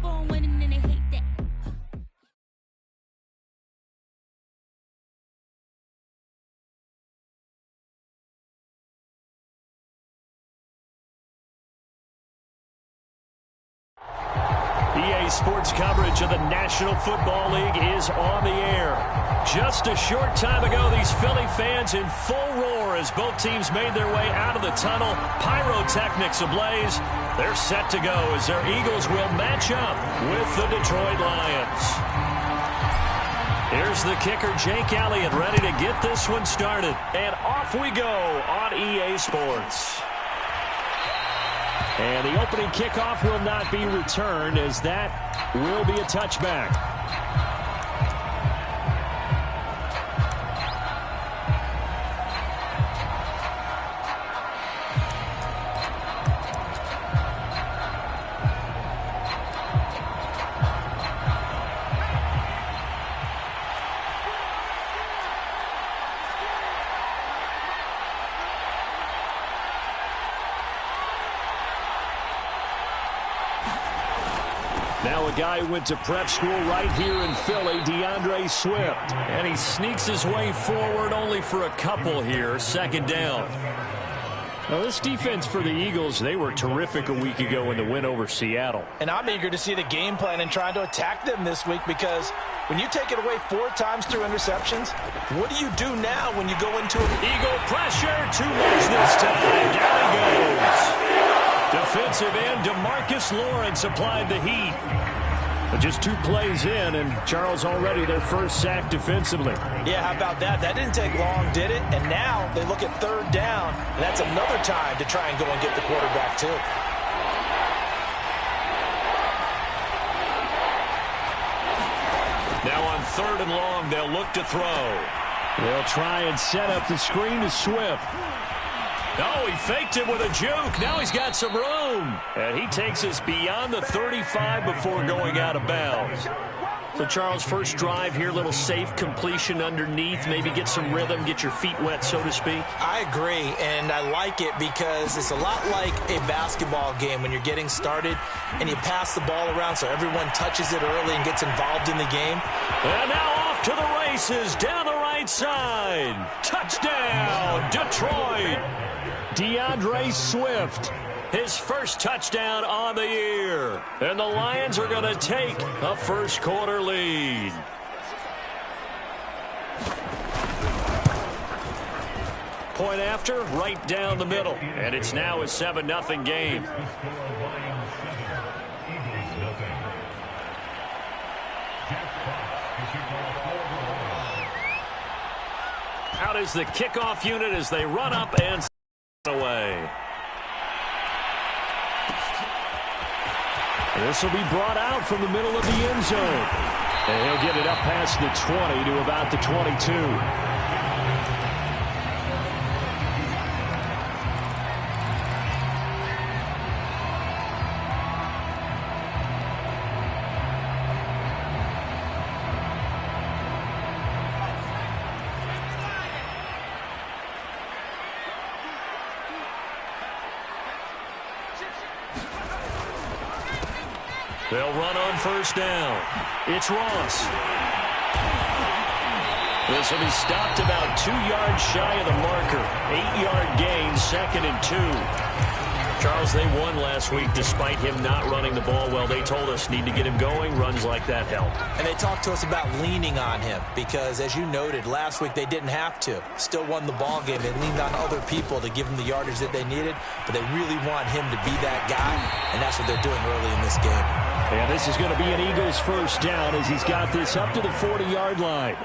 keep on winning and they hate that. EA Sports coverage of the National Football League is on the air. Just a short time ago, these Philly fans in full roar as both teams made their way out of the tunnel. Pyrotechnics ablaze. They're set to go as their Eagles will match up with the Detroit Lions. Here's the kicker, Jake Elliott, ready to get this one started. And off we go on EA Sports. And the opening kickoff will not be returned as that will be a touchback. Now a guy who went to prep school right here in Philly, DeAndre Swift. And he sneaks his way forward only for a couple here, second down. Now this defense for the Eagles, they were terrific a week ago in the win over Seattle. And I'm eager to see the game plan and trying to attack them this week because when you take it away 4 times through interceptions, what do you do now when you go into an Eagle pressure, too much this time. Down he goes. Defensive end DeMarcus Lawrence applied the heat. But just 2 plays in, and Charles already their first sack defensively. Yeah, how about that? That didn't take long, did it? And now they look at third down, and that's another time to try and go and get the quarterback too. Now on 3rd and long, they'll look to throw. They'll try and set up the screen to Swift. Oh, he faked it with a juke. Now he's got some room. And he takes us beyond the 35 before going out of bounds. So, Charles, first drive here, little safe completion underneath. Maybe get some rhythm, get your feet wet, so to speak. I agree, and I like it because it's a lot like a basketball game when you're getting started and you pass the ball around so everyone touches it early and gets involved in the game. And now off to the races down the right side. Touchdown, Detroit. DeAndre Swift, his first touchdown on the year. And the Lions are going to take a first quarter lead. Point after, right down the middle. And it's now a 7-0 game. Out is the kickoff unit as they run up and away. This will be brought out from the middle of the end zone. And he'll get it up past the 20 to about the 22. They'll run on first down. It's Ross. This will be stopped about 2 yards shy of the marker. 8-yard gain, 2nd and 2. Charles, they won last week despite him not running the ball well. They told us need to get him going. Runs like that help. And they talked to us about leaning on him because, as you noted, last week they didn't have to. Still won the ball game. They leaned on other people to give them the yardage that they needed, but they really want him to be that guy, and that's what they're doing early in this game. And this is going to be an Eagles first down as he's got this up to the 40-yard line.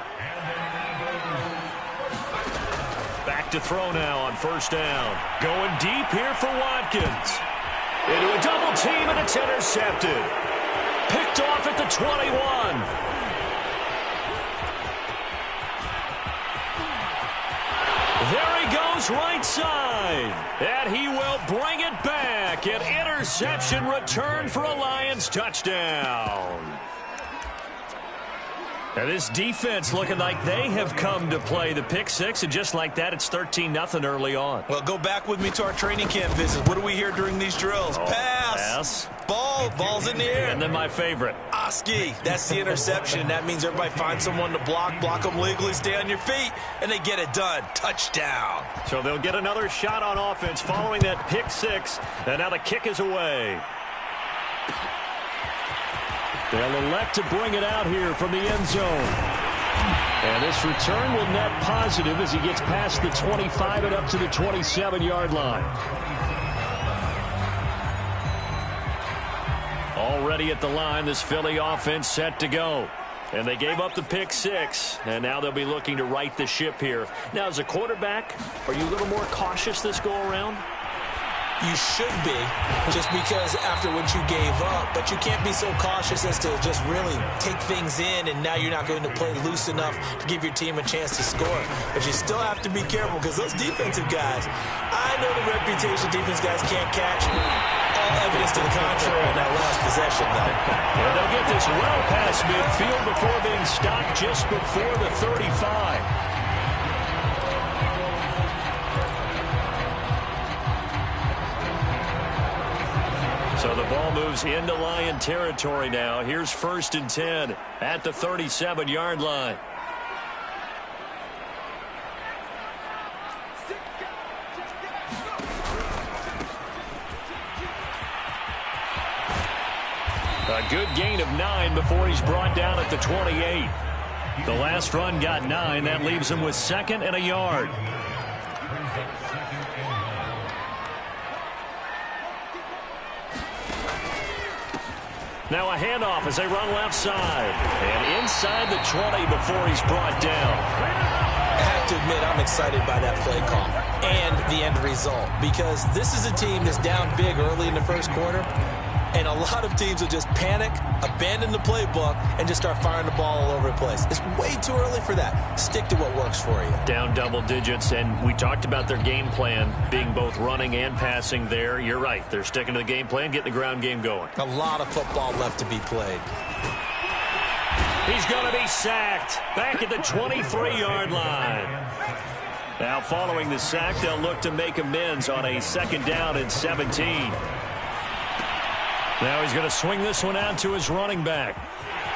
Back to throw now on first down. Going deep here for Watkins. Into a double team, and it's intercepted. Picked off at the 21. There he goes right side. And he will bring it back. An interception return for a Lions touchdown. And this defense looking like they have come to play the pick six, and just like that, it's 13-0 early on. Well, go back with me to our training camp visits. What do we hear during these drills? Pass, Pass. Ball's in the air. And then my favorite. Oski, that's the interception. That means everybody finds someone to block them legally, stay on your feet, and they get it done. Touchdown. So they'll get another shot on offense following that pick six, and now the kick is away. They'll elect to bring it out here from the end zone. And this return will net positive as he gets past the 25 and up to the 27-yard line. Already at the line, this Philly offense set to go. And they gave up the pick six, and now they'll be looking to right the ship here. Now, as a quarterback, are you a little more cautious this go-around? You should be, just because after what you gave up, but you can't be so cautious as to just really take things in, and now you're not going to play loose enough to give your team a chance to score. But you still have to be careful because those defensive guys, I know the reputation defense guys can't catch. All evidence to the contrary on that last possession, though. And they'll get this well past midfield before being stopped just before the 35. So the ball moves into Lion territory now. Here's 1st and 10 at the 37-yard line. A good gain of 9 before he's brought down at the 28. The last run got 9. That leaves him with 2nd and a yard. Now a handoff as they run left side. And inside the 20 before he's brought down. I have to admit, I'm excited by that play call and the end result, because this is a team that's down big early in the first quarter, and a lot of teams will just panic, abandon the playbook, and just start firing the ball all over the place. It's way too early for that. Stick to what works for you. Down double digits, and we talked about their game plan being both running and passing there. You're right. They're sticking to the game plan, getting the ground game going. A lot of football left to be played. He's going to be sacked back at the 23-yard line. Now following the sack, they'll look to make amends on a 2nd down and 17. Now he's going to swing this one out to his running back.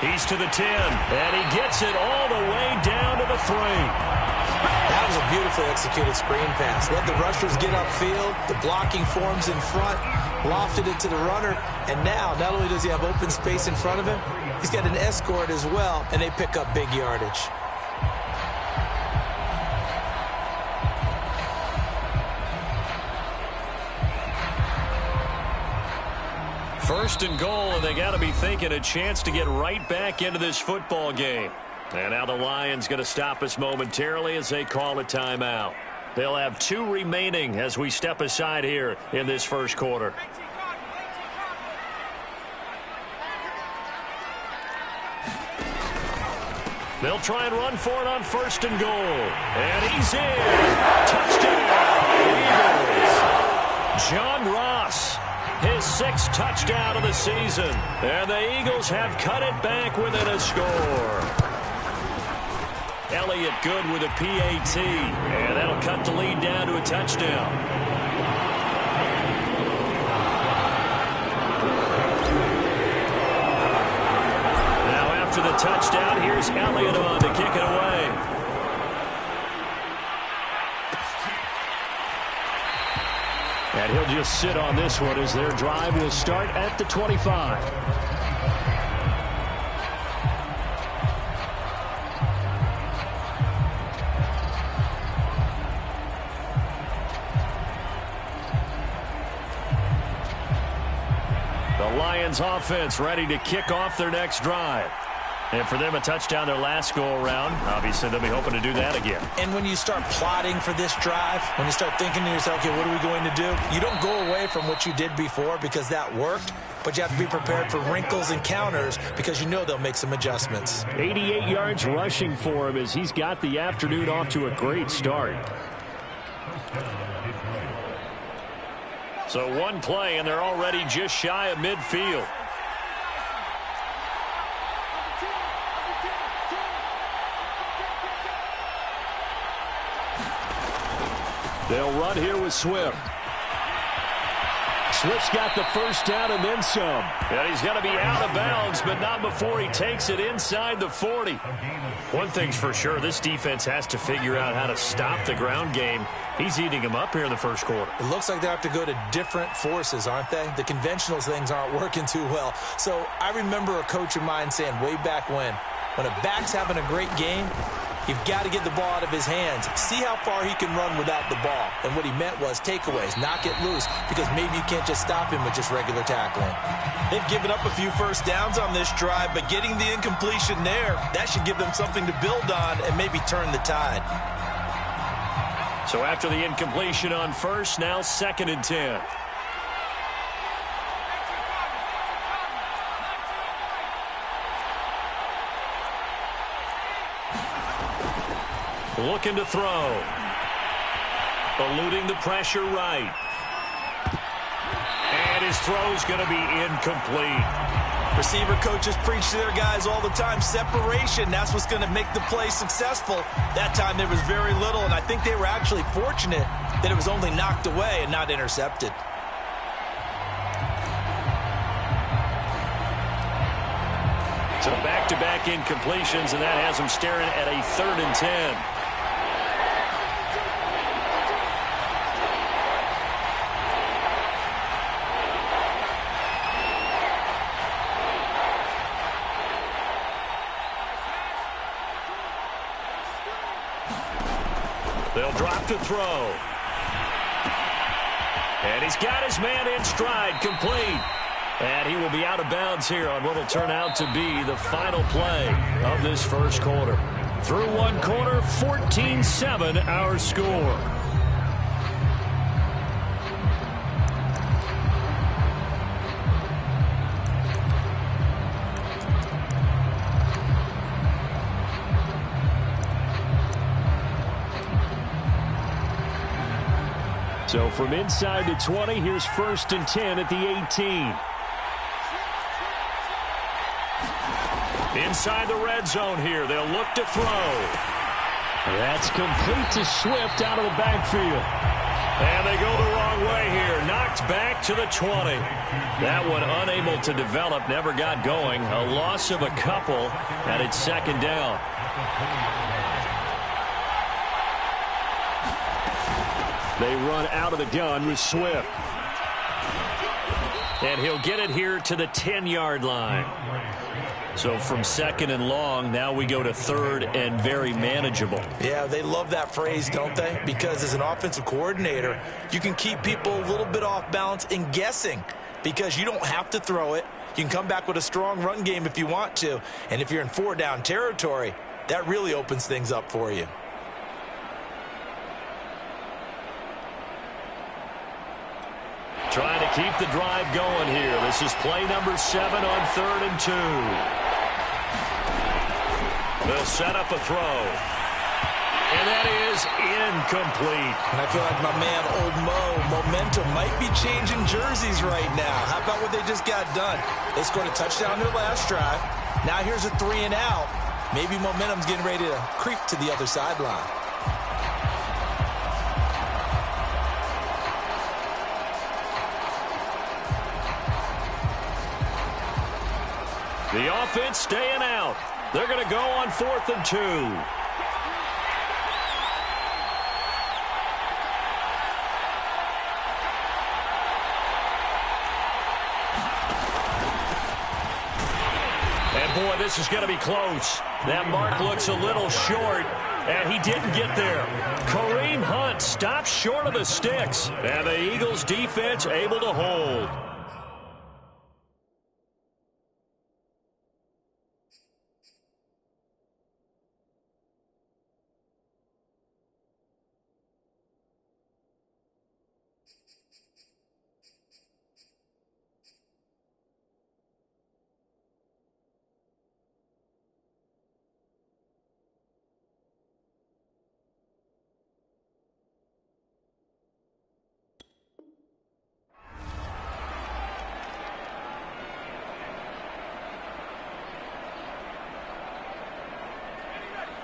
He's to the 10, and he gets it all the way down to the 3. That was a beautifully executed screen pass. Let the rushers get upfield. The blocking forms in front. Lofted it to the runner. And now, not only does he have open space in front of him, he's got an escort as well, and they pick up big yardage. First and goal, and they got to be thinking a chance to get right back into this football game. And now the Lions going to stop us momentarily as they call a timeout. They'll have 2 remaining as we step aside here in this first quarter. They'll try and run for it on 1st and goal. And he's in. Touchdown, Eagles. John Ross. His 6th touchdown of the season. And the Eagles have cut it back within a score. Elliott good with a PAT. And that'll cut the lead down to a touchdown. Now after the touchdown, here's Elliott on to kick it away. And he'll just sit on this one as their drive will start at the 25. The Lions offense ready to kick off their next drive. And for them, a touchdown their last go-around. Obviously, they'll be hoping to do that again. And when you start plotting for this drive, when you start thinking to yourself, okay, what are we going to do? You don't go away from what you did before because that worked, but you have to be prepared for wrinkles and counters because you know they'll make some adjustments. 88 yards rushing for him as he's got the afternoon off to a great start. So one play, and they're already just shy of midfield. They'll run here with Swift. Swift's got the first down and then some. And he's going to be out of bounds, but not before he takes it inside the 40. One thing's for sure, this defense has to figure out how to stop the ground game. He's eating them up here in the first quarter. It looks like they have to go to different forces, aren't they? The conventional things aren't working too well. So I remember a coach of mine saying way back when a back's having a great game, you've got to get the ball out of his hands. See how far he can run without the ball. And what he meant was takeaways, knock it loose, because maybe you can't just stop him with just regular tackling. They've given up a few first downs on this drive, but getting the incompletion there, that should give them something to build on and maybe turn the tide. So after the incompletion on first, now 2nd and 10. Looking to throw. Eluding the pressure right. And his throw's going to be incomplete. Receiver coaches preach to their guys all the time. Separation, that's what's going to make the play successful. That time there was very little, and I think they were actually fortunate that it was only knocked away and not intercepted. So back-to-back incompletions, and that has them staring at a 3rd and 10. They'll drop to throw. And he's got his man in stride, complete. And he will be out of bounds here on what will turn out to be the final play of this first quarter. Through one quarter, 14-7 our score. So from inside the 20, here's 1st and 10 at the 18. Inside the red zone here, they'll look to throw. That's complete to Swift out of the backfield. And they go the wrong way here. Knocked back to the 20. That one unable to develop, never got going. A loss of a couple, and it's 2nd down. They run out of the gun with Swift. And he'll get it here to the 10-yard line. So from 2nd and long, now we go to 3rd and very manageable. Yeah, they love that phrase, don't they? Because as an offensive coordinator, you can keep people a little bit off balance and guessing because you don't have to throw it. You can come back with a strong run game if you want to. And if you're in 4-down territory, that really opens things up for you. Trying to keep the drive going here. This is play number 7 on 3rd and 2. They'll set up a throw. And that is incomplete. And I feel like my man, Old Mo, momentum might be changing jerseys right now. How about what they just got done? They scored a touchdown their last drive. Now here's a 3 and out. Maybe momentum's getting ready to creep to the other sideline. The offense staying out. They're going to go on 4th and 2. And boy, this is going to be close. That mark looks a little short, and he didn't get there. Kareem Hunt stops short of the sticks, and the Eagles defense able to hold.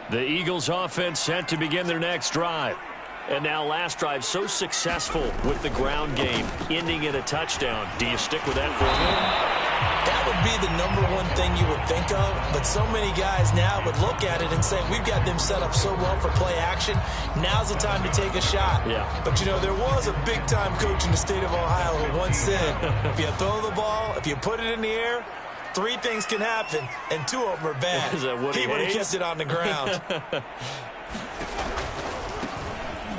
The Eagles offense set to begin their next drive. And now last drive so successful with the ground game, ending in a touchdown. Do you stick with that formula? That would be the number one thing you would think of, but so many guys now would look at it and say, we've got them set up so well for play action. Now's the time to take a shot. Yeah. But, you know, there was a big-time coach in the state of Ohio who once said, if you throw the ball, if you put it in the air, 3 things can happen, and 2 of them are bad. Is that Woody He would have Hayes? kept it on the ground.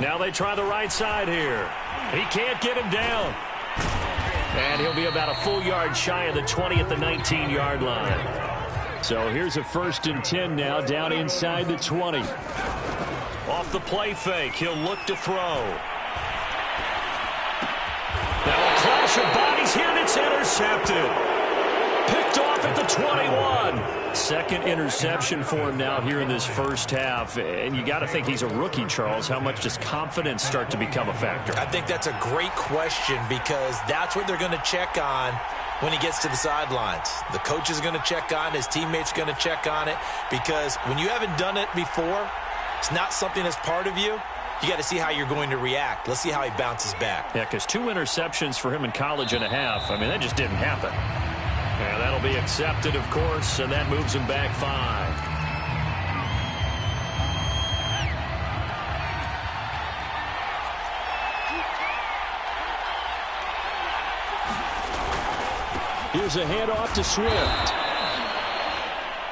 Now they try the right side here. He can't get him down. And he'll be about a full yard shy of the 20 at the 19-yard line. So here's a 1st and 10 now, down inside the 20. Off the play fake, he'll look to throw. Now a clash of bodies here, and it's intercepted. Picked off at the 21. 2nd interception for him now here in this first half. And you got to think he's a rookie, Charles. How much does confidence start to become a factor? I think that's a great question because that's what they're going to check on when he gets to the sidelines. The coach is going to check on it. His teammates are going to check on it because when you haven't done it before, it's not something that's part of you. You got to see how you're going to react. Let's see how he bounces back. Yeah, because 2 interceptions for him in college and a half. I mean, that just didn't happen. Yeah, that'll be accepted, of course, and that moves him back 5. Here's a handoff to Swift.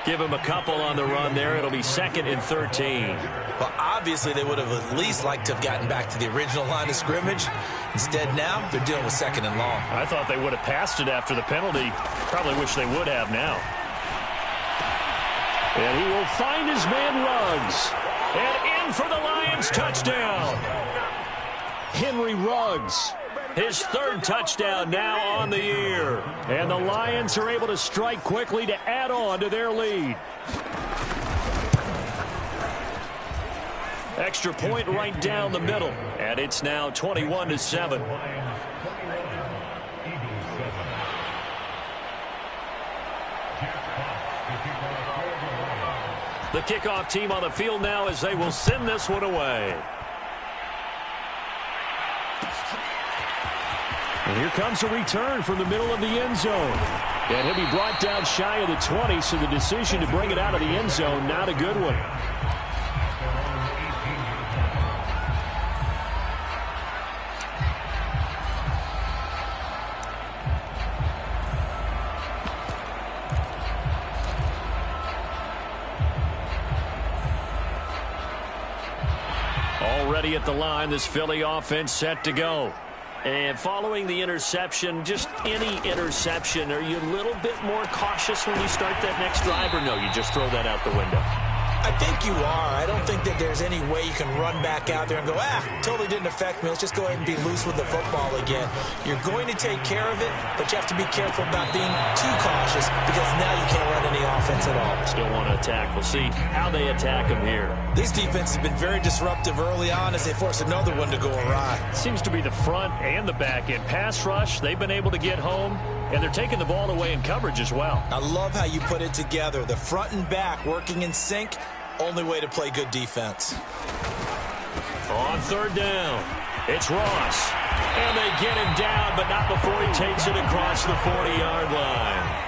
Give him a couple on the run there. It'll be 2nd and 13. Well, obviously, they would have at least liked to have gotten back to the original line of scrimmage. Instead, now, they're dealing with 2nd and long. I thought they would have passed it after the penalty. Probably wish they would have now. And he will find his man Ruggs. And in for the Lions touchdown. Henry Ruggs. His 3rd touchdown now on the year. And the Lions are able to strike quickly to add on to their lead. Extra point right down the middle. And it's now 21-7. The kickoff team on the field now as they will send this one away. And here comes a return from the middle of the end zone. And he'll be brought down shy of the 20, so the decision to bring it out of the end zone, not a good one. Already at the line, this Philly offense set to go. And following the interception, just any interception, are you a little bit more cautious when you start that next drive, or no, you just throw that out the window? I think you are. I don't think that there's any way you can run back out there and go, totally didn't affect me. Let's just go ahead and be loose with the football again. You're going to take care of it, but you have to be careful about being too cautious because now you can't run any offense at all. Still want to attack. We'll see how they attack him here. This defense has been very disruptive early on as they force another one to go awry. Seems to be the front and the back end. Pass rush, they've been able to get home, and they're taking the ball away in coverage as well. I love how you put it together. The front and back working in sync. Only way to play good defense. On 3rd down, it's Ross. And they get him down, but not before he takes it across the 40-yard line.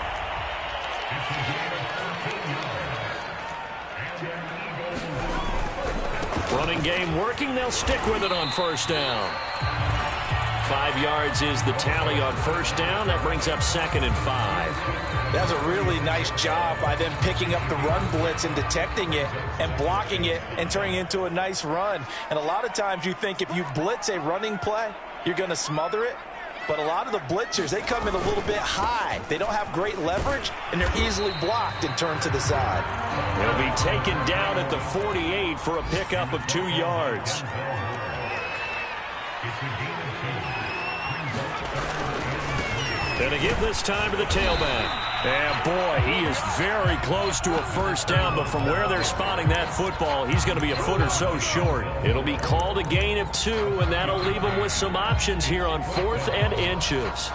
Running game working. They'll stick with it on 1st down. 5 yards is the tally on 1st down. That brings up 2nd and 5. That's a really nice job by them picking up the run blitz and detecting it and blocking it and turning it into a nice run. And a lot of times you think if you blitz a running play, you're going to smother it. But a lot of the blitzers, they come in a little bit high. They don't have great leverage, and they're easily blocked and turned to the side. He'll be taken down at the 48 for a pickup of 2 yards. And again this time to the tailback. And boy, he is very close to a 1st down, but from where they're spotting that football, he's going to be a foot or so short. It'll be called a gain of 2, and that'll leave him with some options here on 4th and inches.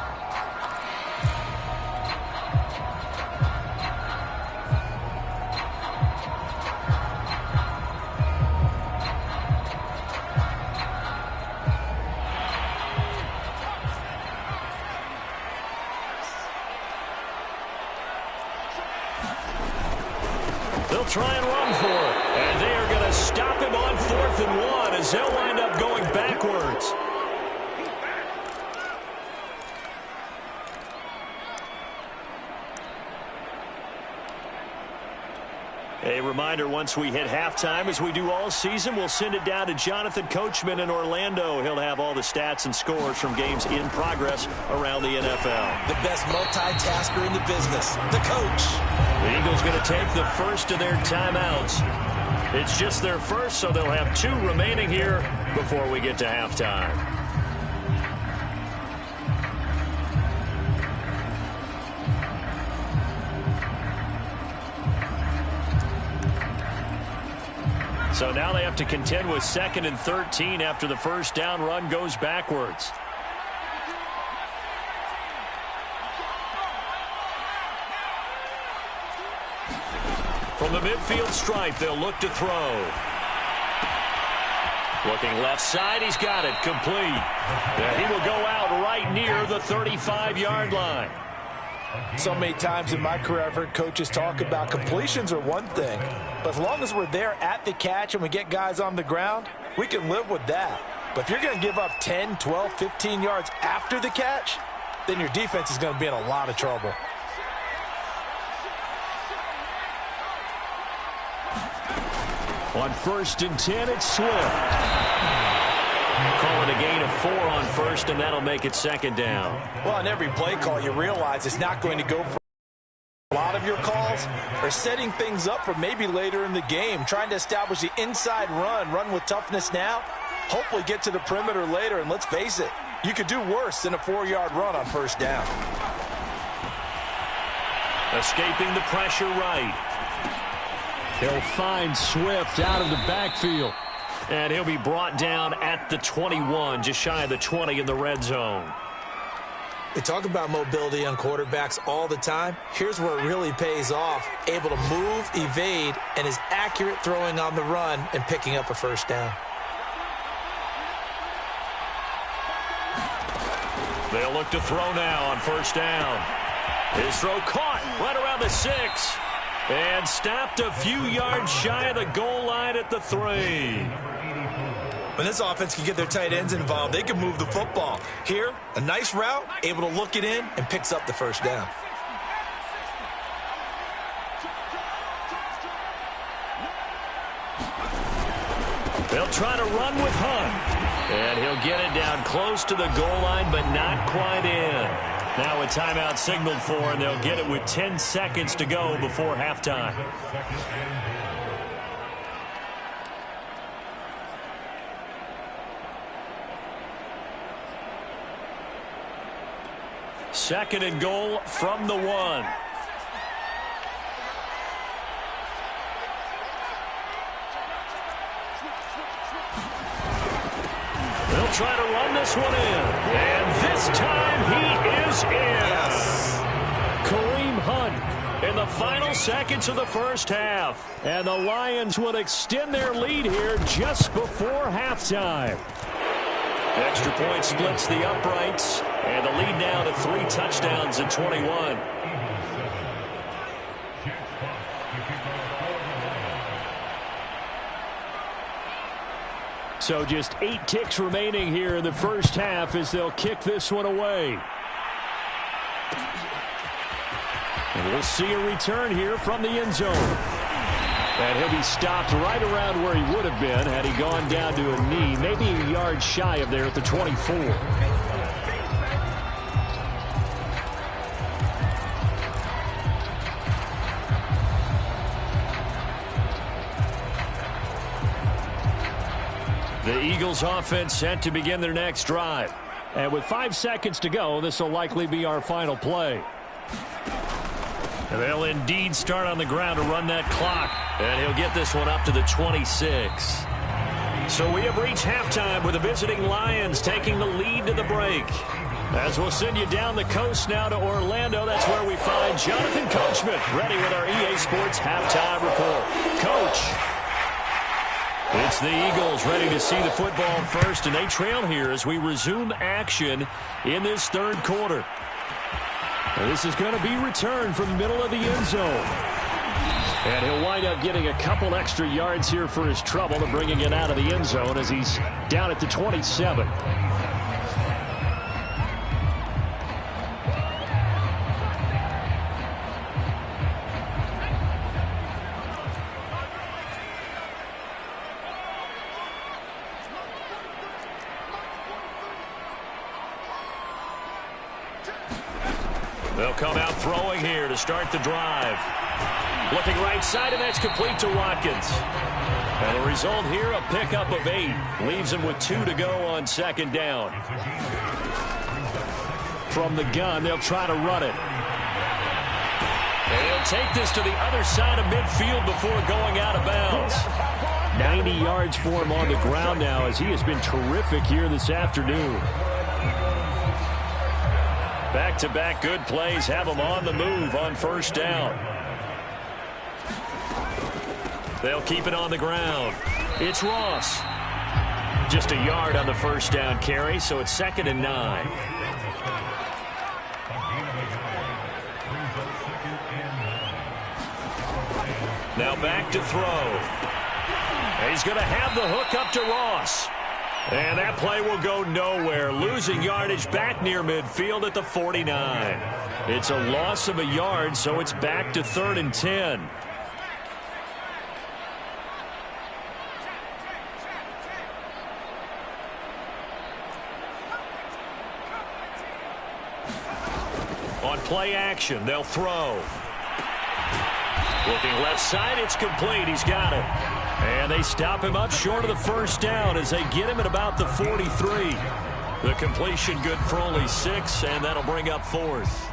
They'll try and run for it. And they are going to stop him on 4th and 1 as they'll wind up going backwards. A reminder, once we hit halftime, as we do all season, we'll send it down to Jonathan Coachman in Orlando. He'll have all the stats and scores from games in progress around the NFL. The best multitasker in the business, the coach. The Eagles going to take the first of their timeouts. It's just their first, so they'll have 2 remaining here before we get to halftime. So now they have to contend with 2nd and 13 after the first down run goes backwards. From the midfield stripe, they'll look to throw. Looking left side, he's got it, complete. And he will go out right near the 35-yard line. So many times in my career, I've heard coaches talk about completions are one thing, but as long as we're there at the catch and we get guys on the ground, we can live with that. But if you're going to give up 10, 12, 15 yards after the catch, then your defense is going to be in a lot of trouble. On 1st and 10, it's Swift. Call it a gain of 4 on 1st, and that'll make it 2nd down. Well, on every play call, you realize it's not going to go for a lot of your calls are setting things up for maybe later in the game, trying to establish the inside run with toughness now, hopefully get to the perimeter later, and let's face it, you could do worse than a 4-yard run on 1st down. Escaping the pressure right. He'll find Swift out of the backfield. And he'll be brought down at the 21, just shy of the 20 in the red zone. We talk about mobility on quarterbacks all the time. Here's where it really pays off. Able to move, evade, and is accurate throwing on the run and picking up a 1st down. They'll look to throw now on 1st down. His throw caught right around the 6. And stopped a few yards shy of the goal line at the 3. When this offense can get their tight ends involved, they can move the football. Here, a nice route, able to look it in, and picks up the 1st down. They'll try to run with Hunt. And he'll get it down close to the goal line, but not quite in. Now a timeout signaled for, and they'll get it with 10 seconds to go before halftime. Second and goal from the 1. They'll try to run this one in. And this time he is in. Yes. Kareem Hunt in the final seconds of the first half. And the Lions would extend their lead here just before halftime. Extra point splits the uprights. And the lead now to 3 touchdowns at 21. So just 8 ticks remaining here in the first half as they'll kick this one away. And we'll see a return here from the end zone. And he'll be stopped right around where he would have been had he gone down to a knee, maybe a yard shy of there at the 24. The Eagles offense set to begin their next drive. And with 5 seconds to go, this will likely be our final play. And they'll indeed start on the ground to run that clock. And he'll get this one up to the 26. So we have reached halftime with the visiting Lions taking the lead to the break. As we'll send you down the coast now to Orlando, that's where we find Jonathan Coachman ready with our EA Sports halftime report. Coach. It's the Eagles ready to see the football first, and they trail here as we resume action in this third quarter. And this is going to be returned from the middle of the end zone. And he'll wind up getting a couple extra yards here for his trouble and bringing it out of the end zone as he's down at the 27. They'll come out throwing here to start the drive. Looking right side, and that's complete to Watkins. And the result here, a pickup of 8. Leaves him with 2 to go on second down. From the gun, they'll try to run it. And he'll take this to the other side of midfield before going out of bounds. 90 yards for him on the ground now as he has been terrific here this afternoon. Back-to-back good plays have him on the move on first down. They'll keep it on the ground. It's Ross. Just a yard on the first down carry, so it's 2nd and 9. Now back to throw. And he's going to have the hook up to Ross. And that play will go nowhere. Losing yardage back near midfield at the 49. It's a loss of a yard, so it's back to 3rd and 10. On play action, they'll throw. Looking left side, it's complete. He's got it. And they stop him up short of the first down as they get him at about the 43. The completion good for only 6, and that'll bring up 4th.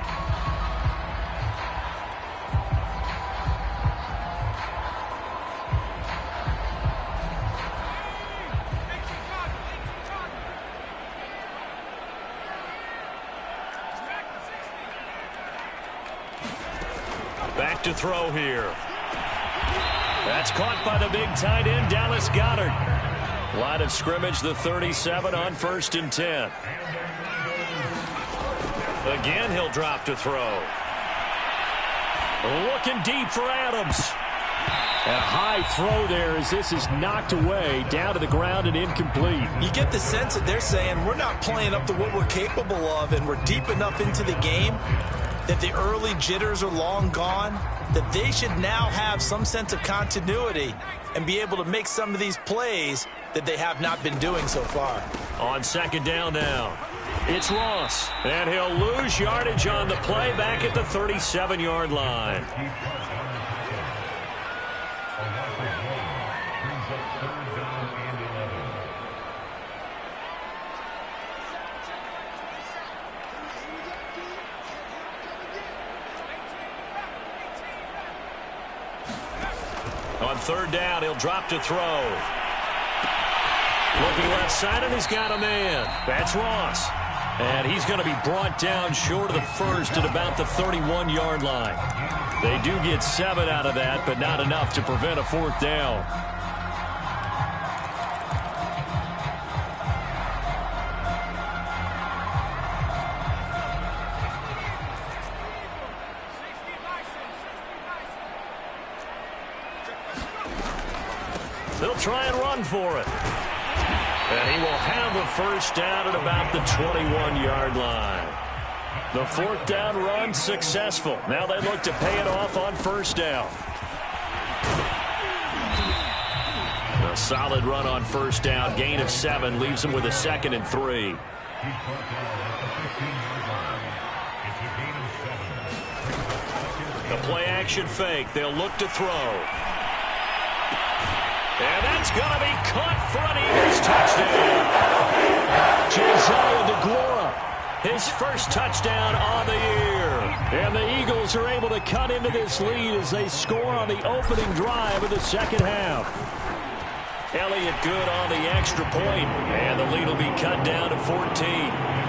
Back to throw here. That's caught by the big tight end, Dallas Goedert. Line of scrimmage, the 37 on 1st and 10. Again, he'll drop to throw. Looking deep for Adams. A high throw there as this is knocked away, down to the ground and incomplete. You get the sense that they're saying we're not playing up to what we're capable of, and we're deep enough into the game that the early jitters are long gone, that they should now have some sense of continuity and be able to make some of these plays that they have not been doing so far. On second down now, it's Ross, and he'll lose yardage on the play back at the 37-yard line. On third down, he'll drop to throw. Looking left side, and he's got a man. That's Ross. And he's going to be brought down short of the first at about the 31-yard line. They do get 7 out of that, but not enough to prevent a 4th down. They'll try and run for it. And he will have the first down at about the 21-yard line. The 4th down run successful. Now they look to pay it off on first down. A solid run on first down. Gain of 7 leaves them with a 2nd and 3. The play action fake. They'll look to throw. And that's going to be caught for an Eagles touchdown. Josiah DeGuara, his first touchdown on the year. And the Eagles are able to cut into this lead as they score on the opening drive of the second half. Elliott good on the extra point, and the lead will be cut down to 14.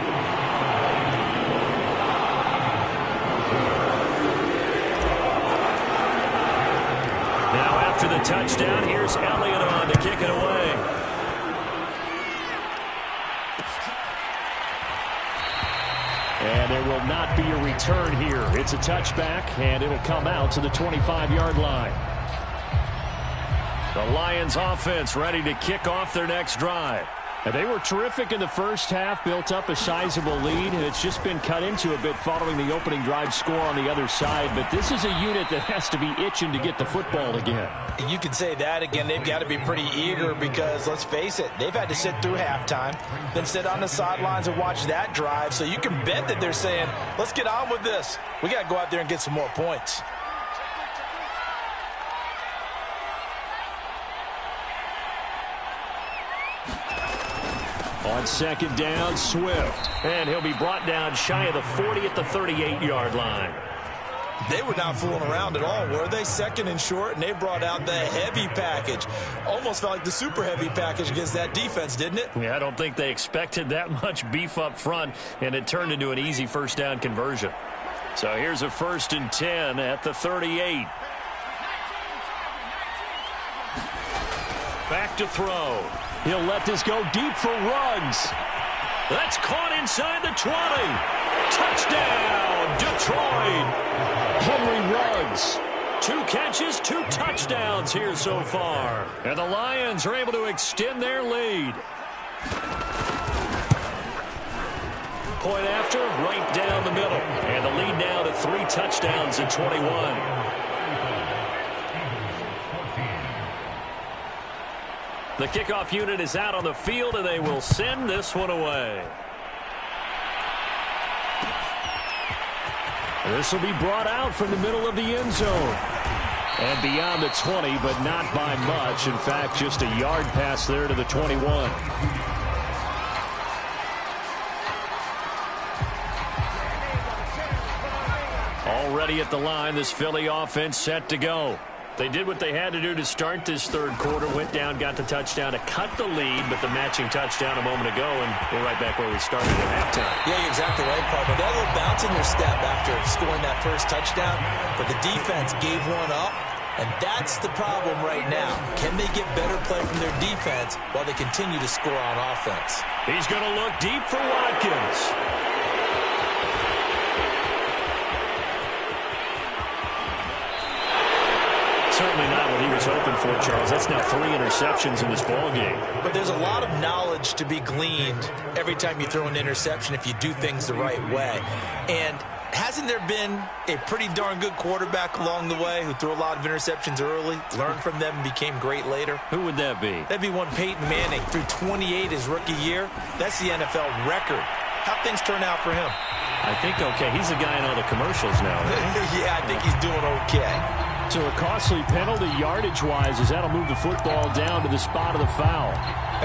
After the touchdown, here's Elliott on to kick it away. And there will not be a return here. It's a touchback, and it'll come out to the 25-yard line. The Lions offense ready to kick off their next drive. And they were terrific in the first half, built up a sizable lead, and it's just been cut into a bit following the opening drive score on the other side. But this is a unit that has to be itching to get the football again. You can say that again. They've got to be pretty eager because, let's face it, they've had to sit through halftime, then sit on the sidelines and watch that drive. So you can bet that they're saying, let's get on with this. We got to go out there and get some more points. On second down, Swift. And he'll be brought down shy of the 40 at the 38-yard line. They were not fooling around at all, were they? Second and short, and they brought out the heavy package. Almost felt like the super heavy package against that defense, didn't it? Yeah, I don't think they expected that much beef up front, and it turned into an easy first down conversion. So here's a 1st and 10 at the 38. Back to throw. He'll let this go deep for Ruggs. That's caught inside the 20. Touchdown, Detroit. Henry Ruggs. 2 catches, 2 touchdowns here so far. And the Lions are able to extend their lead. Point after, right down the middle. And the lead now to 3 touchdowns at 21. The kickoff unit is out on the field, and they will send this one away. This will be brought out from the middle of the end zone. And beyond the 20, but not by much. In fact, just a yard pass there to the 21. Already at the line, this Philly offense set to go. They did what they had to do to start this third quarter, went down, got the touchdown to cut the lead, but the matching touchdown a moment ago, and we're right back where we started at halftime. Yeah, you're exactly right, partner. They had a little bounce in their step after scoring that first touchdown, but the defense gave one up, and that's the problem right now. Can they get better play from their defense while they continue to score on offense? He's going to look deep for Watkins. Certainly not what he was hoping for, Charles. That's now 3 interceptions in this ballgame. But there's a lot of knowledge to be gleaned every time you throw an interception if you do things the right way. And hasn't there been a pretty darn good quarterback along the way who threw a lot of interceptions early, learned from them, and became great later? Who would that be? That'd be one Peyton Manning. Threw 28 his rookie year. That's the NFL record. How'd things turn out for him? I think okay. He's the guy in all the commercials now. Right? Yeah, I think he's doing okay. So a costly penalty yardage-wise as that'll move the football down to the spot of the foul.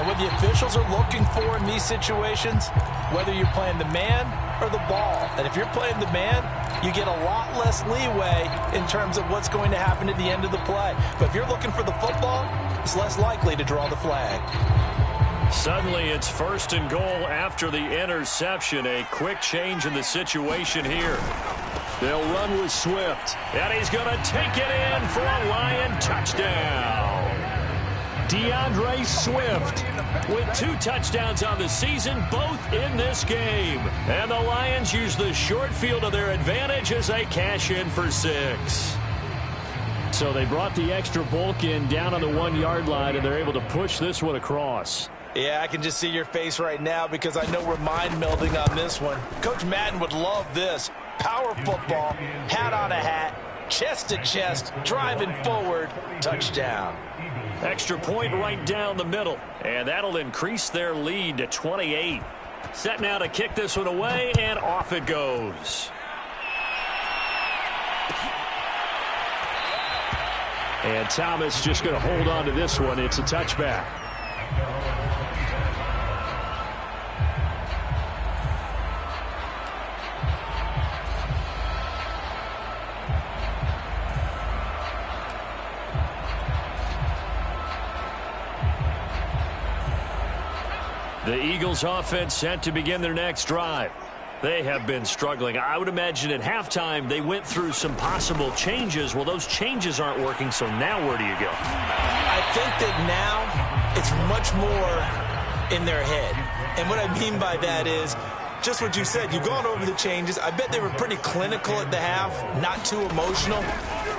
And what the officials are looking for in these situations, whether you're playing the man or the ball. And if you're playing the man, you get a lot less leeway in terms of what's going to happen at the end of the play. But if you're looking for the football, it's less likely to draw the flag. Suddenly it's 1st and goal after the interception. A quick change in the situation here. They'll run with Swift. And he's going to take it in for a Lion touchdown. DeAndre Swift with 2 touchdowns on the season, both in this game. And the Lions use the short field to their advantage as they cash in for 6. So they brought the extra bulk in down on the 1-yard line, and they're able to push this one across. Yeah, I can just see your face right now because I know we're mind melding on this one. Coach Madden would love this. Power football, hat on a hat, chest to chest, driving forward, touchdown. Extra point right down the middle, and that'll increase their lead to 28. Set now to kick this one away, and off it goes. And Thomas just going to hold on to this one. It's a touchback. The Eagles offense set to begin their next drive. They have been struggling. I would imagine at halftime they went through some possible changes. Well, those changes aren't working, so now where do you go? I think that now it's much more in their head. And what I mean by that is just what you said. You've gone over the changes. I bet they were pretty clinical at the half, not too emotional.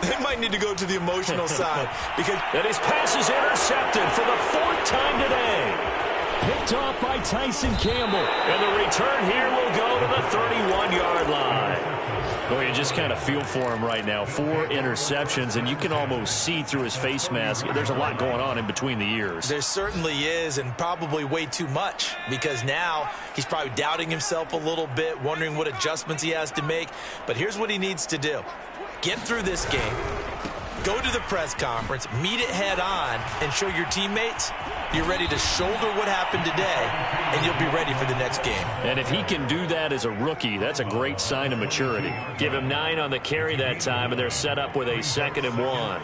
They might need to go to the emotional side. And his pass is intercepted for the 4th time today. Picked off by Tyson Campbell. And the return here will go to the 31-yard line. Well, you just kind of feel for him right now. 4 interceptions, and you can almost see through his face mask. There's a lot going on in between the ears. There certainly is, and probably way too much, because now he's probably doubting himself a little bit, wondering what adjustments he has to make. But here's what he needs to do. Get through this game, go to the press conference, meet it head on, and show your teammates you're ready to shoulder what happened today, and you'll be ready for the next game. And if he can do that as a rookie, that's a great sign of maturity. Give him 9 on the carry that time, and they're set up with a 2nd and 1.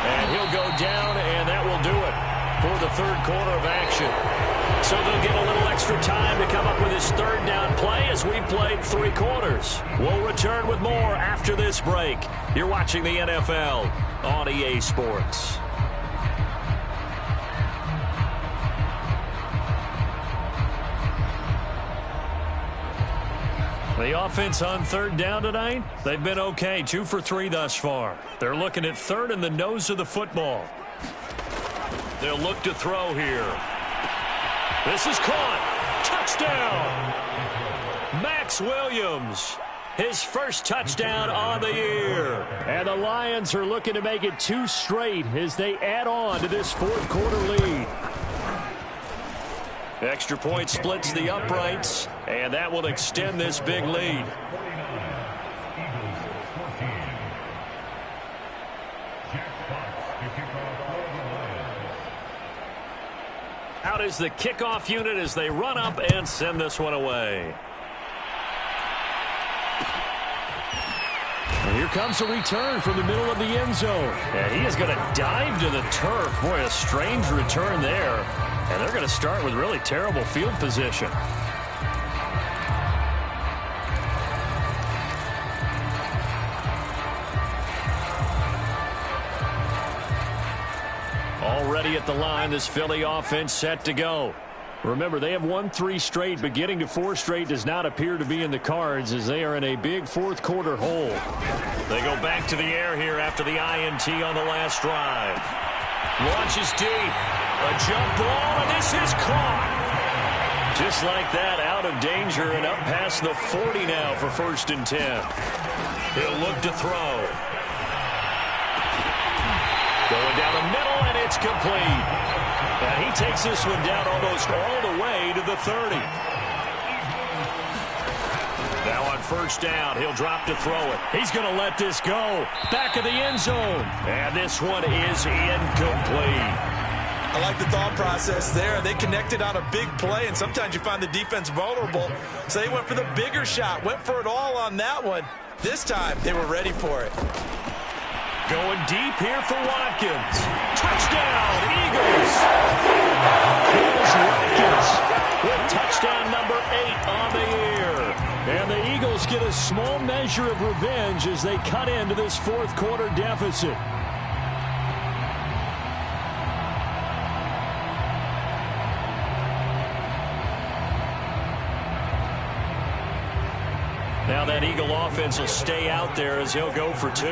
And he'll go down, and that will do it for the 3rd quarter of action. So they'll get a little extra time to come up with his 3rd down play as we've played 3 quarters. We'll return with more after this break. You're watching the NFL on EA Sports. The offense on 3rd down tonight, they've been okay. 2 for 3 thus far. They're looking at 3rd in the nose of the football. They'll look to throw here. This is caught. Touchdown. Max Williams. His first touchdown on the year. And the Lions are looking to make it 2 straight as they add on to this 4th quarter lead. Extra point splits the uprights, and that will extend this big lead. Out is the kickoff unit as they run up and send this one away. And here comes a return from the middle of the end zone. And he is going to dive to the turf. Boy, a strange return there. And they're going to start with really terrible field position. Already at the line, this Philly offense set to go. Remember, they have won 3 straight, but getting to 4 straight does not appear to be in the cards as they are in a big 4th quarter hole. They go back to the air here after the INT on the last drive. Launches deep. A jump ball, and this is caught. Just like that, out of danger and up past the 40 now for 1st and 10. He'll look to throw. Going down the middle, and it's complete. And he takes this one down almost all the way to the 30. Now on 1st down, he'll drop to throw it. He's going to let this go. Back of the end zone. And this one is incomplete. I like the thought process there. They connected on a big play, and sometimes you find the defense vulnerable. So they went for the bigger shot, went for it all on that one. This time, they were ready for it. Going deep here for Watkins. Touchdown, Eagles. Here's Watkins with touchdown number 8 on the year. And the Eagles get a small measure of revenge as they cut into this 4th quarter deficit. Now that Eagle offense will stay out there as he'll go for 2.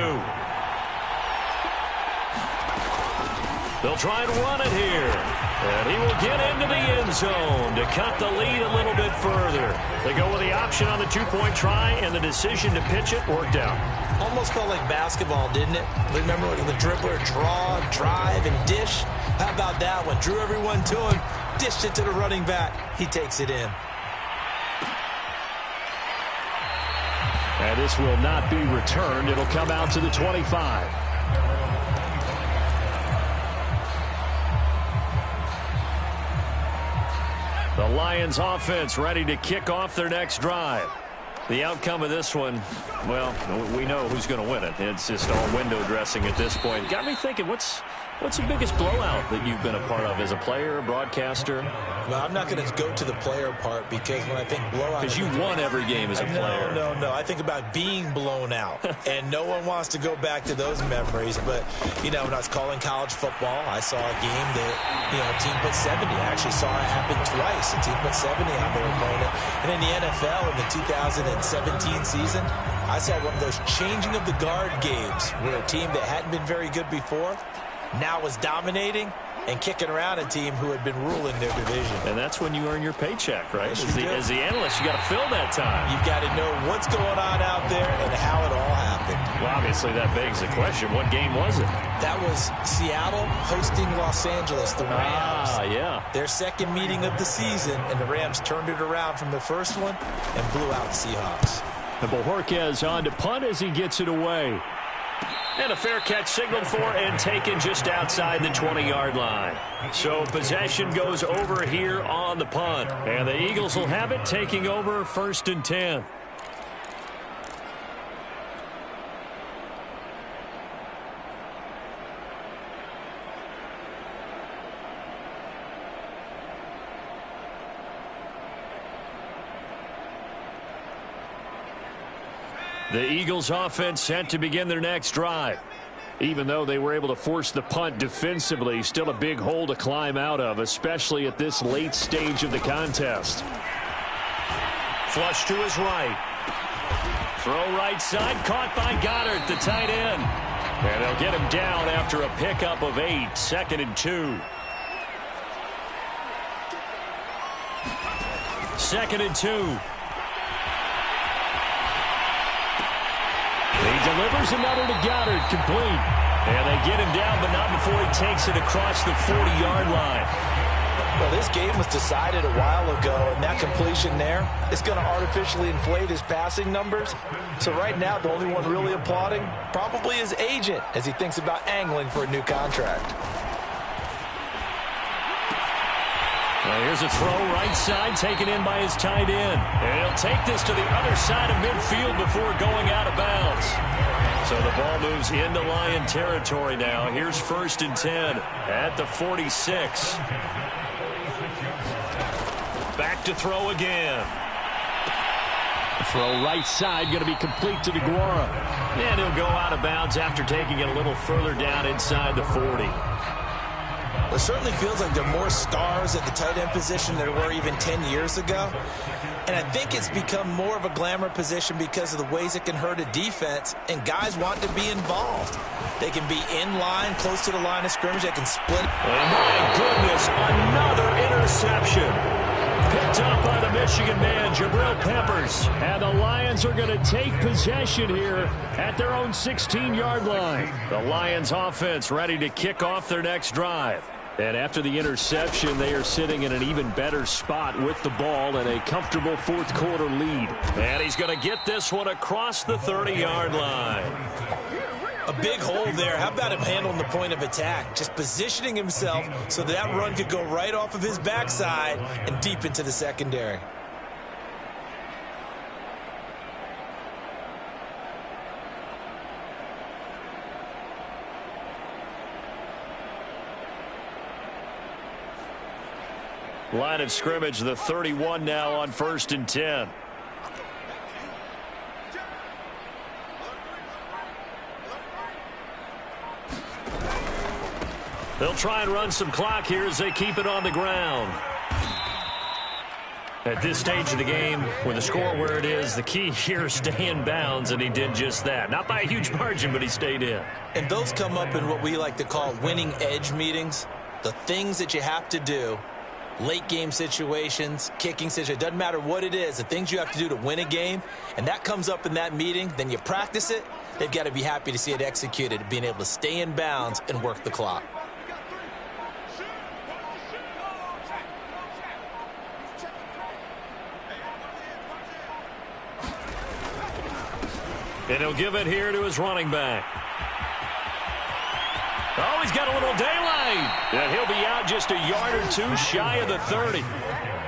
They'll try and run it here. And he will get into the end zone to cut the lead a little bit further. They go with the option on the 2-point try, and the decision to pitch it worked out. Almost felt like basketball, didn't it? Remember when the dribbler draw, drive, and dish? How about that one? Drew everyone to him, dished it to the running back. He takes it in. And this will not be returned. It'll come out to the 25. The Lions offense ready to kick off their next drive. The outcome of this one, well, we know who's going to win it. It's just all window dressing at this point. Got me thinking, what's What's the biggest blowout that you've been a part of as a player, a broadcaster? Well, I'm not going to go to the player part because when I think blowout... Because you won every game as a player. No. I think about being blown out. And no one wants to go back to those memories. But, you know, when I was calling college football, I saw a game that, you know, a team put 70. I actually saw it happen twice. A team put 70 on their opponent. And in the NFL in the 2017 season, I saw one of those changing of the guard games where a team that hadn't been very good before now was dominating and kicking around a team who had been ruling their division. And that's when you earn your paycheck, right? Yes, as the analyst, you got to fill that time. You've got to know what's going on out there and how it all happened. Well, obviously, that begs the question, what game was it? That was Seattle hosting Los Angeles, the Rams. Yeah. Their second meeting of the season, and the Rams turned it around from the first one and blew out the Seahawks. And Bojorquez on to punt as he gets it away. And a fair catch signaled for and taken just outside the 20-yard line. So possession goes over here on the punt. And the Eagles will have it, taking over 1st and 10. The Eagles offense set to begin their next drive. Even though they were able to force the punt defensively, still a big hole to climb out of, especially at this late stage of the contest. Flush to his right. Throw right side, caught by Goddard, the tight end. And they'll get him down after a pickup of 8, 2nd and 2. 2nd and 2. He delivers another to Goddard, complete. And they get him down, but not before he takes it across the 40-yard line. Well, this game was decided a while ago, and that completion there is going to artificially inflate his passing numbers. So right now, the only one really applauding probably his agent as he thinks about angling for a new contract. Here's a throw right side taken in by his tight end. And he'll take this to the other side of midfield before going out of bounds. So the ball moves into Lion territory now. Here's 1st and 10 at the 46. Back to throw again. Throw right side, going to be complete to DeGuara. And he'll go out of bounds after taking it a little further down inside the 40. It certainly feels like there are more stars at the tight end position than there were even 10 years ago. And I think it's become more of a glamour position because of the ways it can hurt a defense, and guys want to be involved. They can be in line, close to the line of scrimmage. They can split. And my goodness, another interception. Picked up by the Michigan man, Jabril Peppers. And the Lions are going to take possession here at their own 16-yard line. The Lions offense ready to kick off their next drive. And after the interception, they are sitting in an even better spot with the ball and a comfortable fourth-quarter lead. And he's going to get this one across the 30-yard line. A big hole there. How about him handling the point of attack? Just positioning himself so that run could go right off of his backside and deep into the secondary. Line of scrimmage, the 31 now on 1st and 10. They'll try and run some clock here as they keep it on the ground. At this stage of the game, with the score where it is, the key here is stay in bounds, and he did just that. Not by a huge margin, but he stayed in. And those come up in what we like to call winning edge meetings. The things that you have to do. Late game situations, kicking situations, doesn't matter what it is, the things you have to do to win a game, and that comes up in that meeting, then you practice it, they've got to be happy to see it executed, being able to stay in bounds and work the clock. And he'll give it here to his running back. Oh, he's got a little daylight. And he'll be out just a yard or two shy of the 30.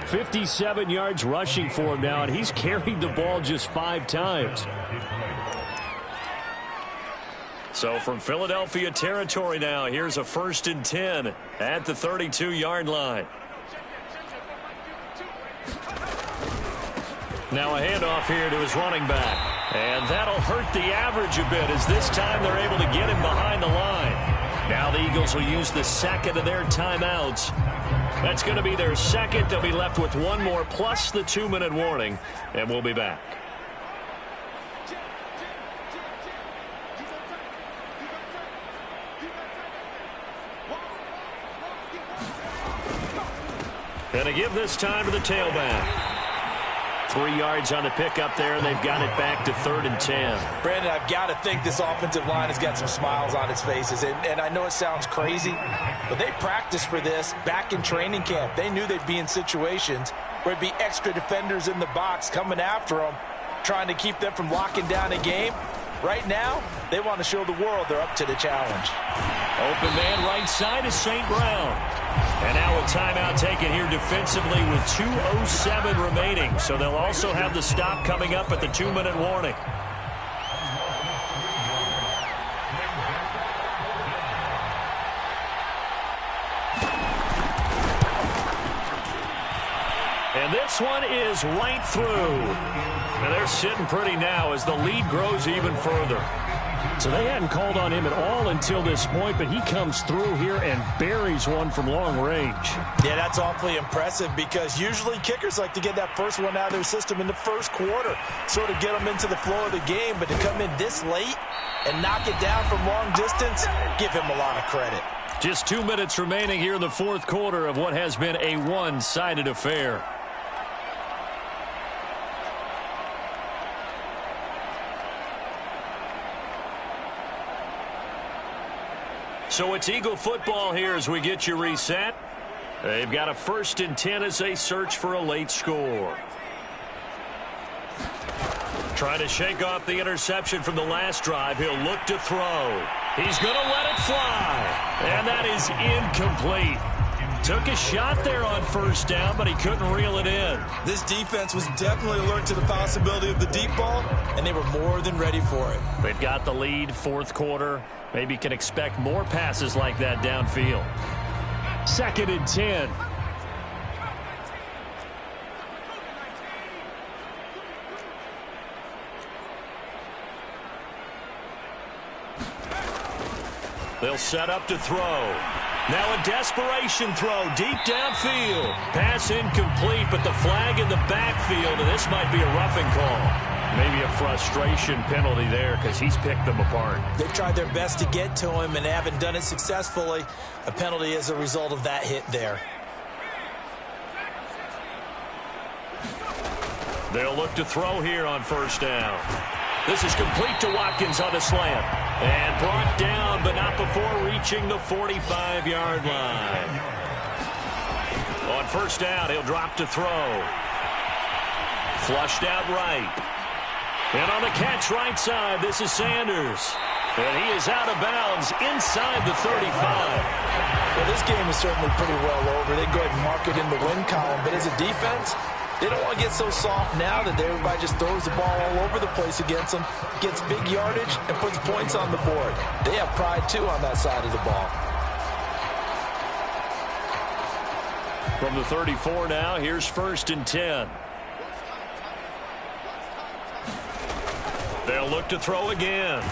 57 yards rushing for him now, and he's carried the ball just 5 times. So from Philadelphia territory now, here's a 1st and 10 at the 32-yard line. Now a handoff here to his running back. And that'll hurt the average a bit as this time they're able to get him behind the line. Now the Eagles will use the second of their timeouts. That's going to be their second. They'll be left with one more plus the 2-minute warning. And we'll be back. And to give this time to the tailback. 3 yards on the pickup there, and they've got it back to 3rd and 10. Brandon, I've got to think this offensive line has got some smiles on its faces. And I know it sounds crazy, but they practiced for this back in training camp. They knew they'd be in situations where it'd be extra defenders in the box coming after them, trying to keep them from locking down a game. Right now, they want to show the world they're up to the challenge. Open man right side is St. Brown. And now a timeout taken here defensively with 2:07 remaining. So they'll also have the stop coming up at the 2-minute warning. And this one is right through. And they're sitting pretty now as the lead grows even further. So they hadn't called on him at all until this point, but he comes through here and buries one from long range. Yeah, that's awfully impressive because usually kickers like to get that first one out of their system in the first quarter, sort of get them into the flow of the game, but to come in this late and knock it down from long distance, give him a lot of credit. Just 2 minutes remaining here in the fourth quarter of what has been a one-sided affair. So it's Eagle football here as we get you reset. They've got a 1st and 10 as they search for a late score. Trying to shake off the interception from the last drive. He'll look to throw. He's going to let it fly. And that is incomplete. Took a shot there on 1st down, but he couldn't reel it in. This defense was definitely alert to the possibility of the deep ball, and they were more than ready for it. They've got the lead, fourth quarter. Maybe can expect more passes like that downfield. 2nd and 10. They'll set up to throw. Now a desperation throw deep downfield. Pass incomplete, but the flag in the backfield, and this might be a roughing call. Maybe a frustration penalty there because he's picked them apart. They've tried their best to get to him and haven't done it successfully. A penalty as a result of that hit there. They'll look to throw here on 1st down. This is complete to Watkins on a slant. And brought down, but not before reaching the 45-yard line. On 1st down, he'll drop to throw. Flushed out right. And on the catch right side, this is Sanders. And he is out of bounds inside the 35. Well, this game is certainly pretty well over. They go ahead and mark it in the win column. But as a defense, they don't want to get so soft now that everybody just throws the ball all over the place against them, gets big yardage, and puts points on the board. They have pride, too, on that side of the ball. From the 34 now, here's 1st and 10. They'll look to throw again.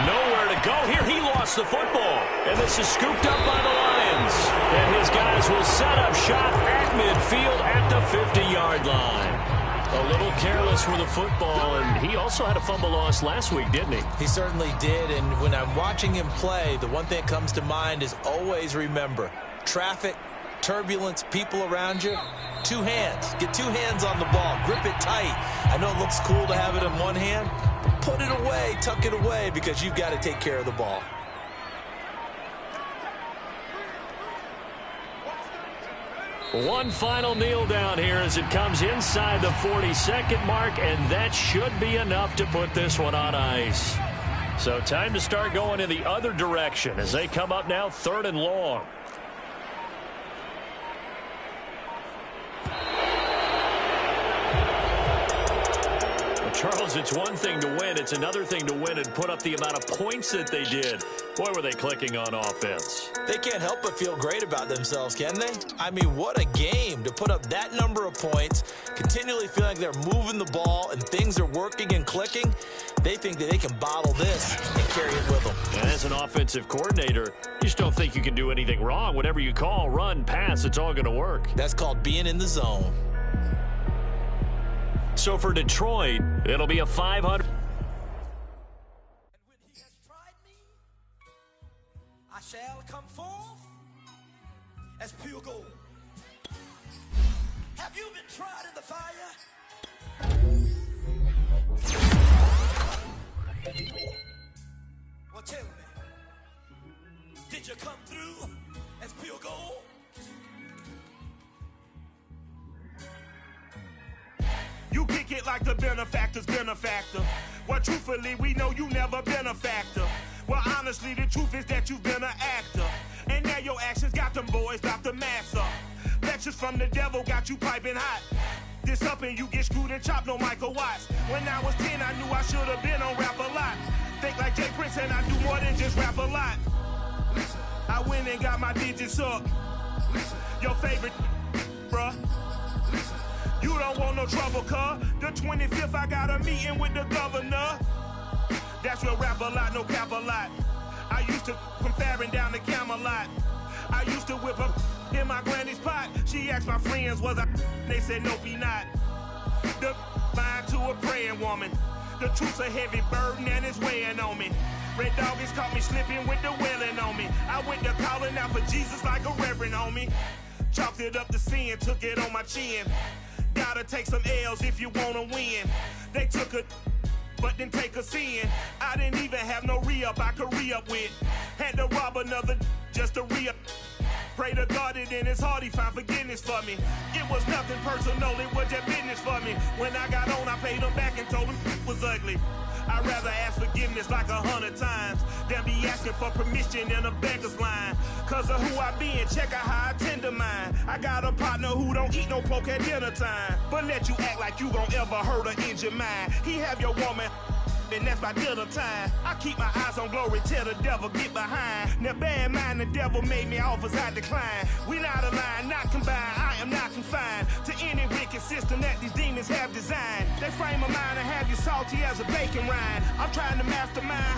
Nowhere to go. Here he lost the football. And this is scooped up by the Lions. And his guys will set up shop at midfield at the 50-yard line. A little careless with the football, and he also had a fumble loss last week, didn't he? He certainly did, and when I'm watching him play, the one thing that comes to mind is always remember, traffic, turbulence, people around you, 2 hands. Get 2 hands on the ball. Grip it tight. I know it looks cool to have it in one hand, but put it away, tuck it away, because you've got to take care of the ball. One final kneel down here as it comes inside the 40-second mark, and that should be enough to put this one on ice. So time to start going in the other direction as they come up now 3rd and long. Charles, it's one thing to win. It's another thing to win and put up the amount of points that they did. Boy, were they clicking on offense. They can't help but feel great about themselves, can they? I mean, what a game to put up that number of points, continually feeling like they're moving the ball and things are working and clicking. They think that they can bottle this and carry it with them. And as an offensive coordinator, you just don't think you can do anything wrong. Whatever you call, run, pass, it's all going to work. That's called being in the zone. So for Detroit, it'll be a 500. When he has tried me, I shall come forth as pure gold. Have you been tried in the fire? Well, tell me, did you come through as pure gold? You kick it like the benefactor's benefactor. Well, truthfully, we know you never been a factor. Well, honestly, the truth is that you've been an actor. And now your actions got them boys about to mass up. Lectures from the devil got you piping hot. This up and you get screwed and chopped, no Michael Watts. When I was 10, I knew I should have been on Rap a Lot. Think like Jay Prince and I do more than just rap a lot. I went and got my digits up. Your favorite, bruh. You don't want no trouble, cuz. The 25th, I got a meeting with the governor. That's real Rap a Lot, no cap a lot. I used to from Farron down to Camelot. I used to whip up in my granny's pot. She asked my friends, was I? They said, nope, he not. The line to a praying woman. The truth's a heavy burden and it's weighing on me. Red Doggies caught me slipping with the wailing on me. I went to calling out for Jesus like a reverend on me. Chalked it up to sin, took it on my chin. Gotta take some L's if you wanna win. They took a but didn't take a sin. I didn't even have no re-up I could re-up with. Had to rob another just to re-up. Pray to God that in his heart he found forgiveness for me. It was nothing personal, it was just business for me. When I got on, I paid him back and told him it was ugly. I'd rather ask forgiveness like 100 times than be asking for permission in a beggar's line. Cause of who I be and check out how I tend to mine. I got a partner who don't eat no pork at dinner time, but let you act like you gon' ever hurt or injure mine. He have your woman, and that's by dinner time. I keep my eyes on glory, tell the devil get behind. Now bear in mind the devil made me offers I decline. We not aligned, not combined, I am not confined to any wicked system that these demons have designed. They frame a mind and have you salty as a bacon rind. I'm trying to mastermind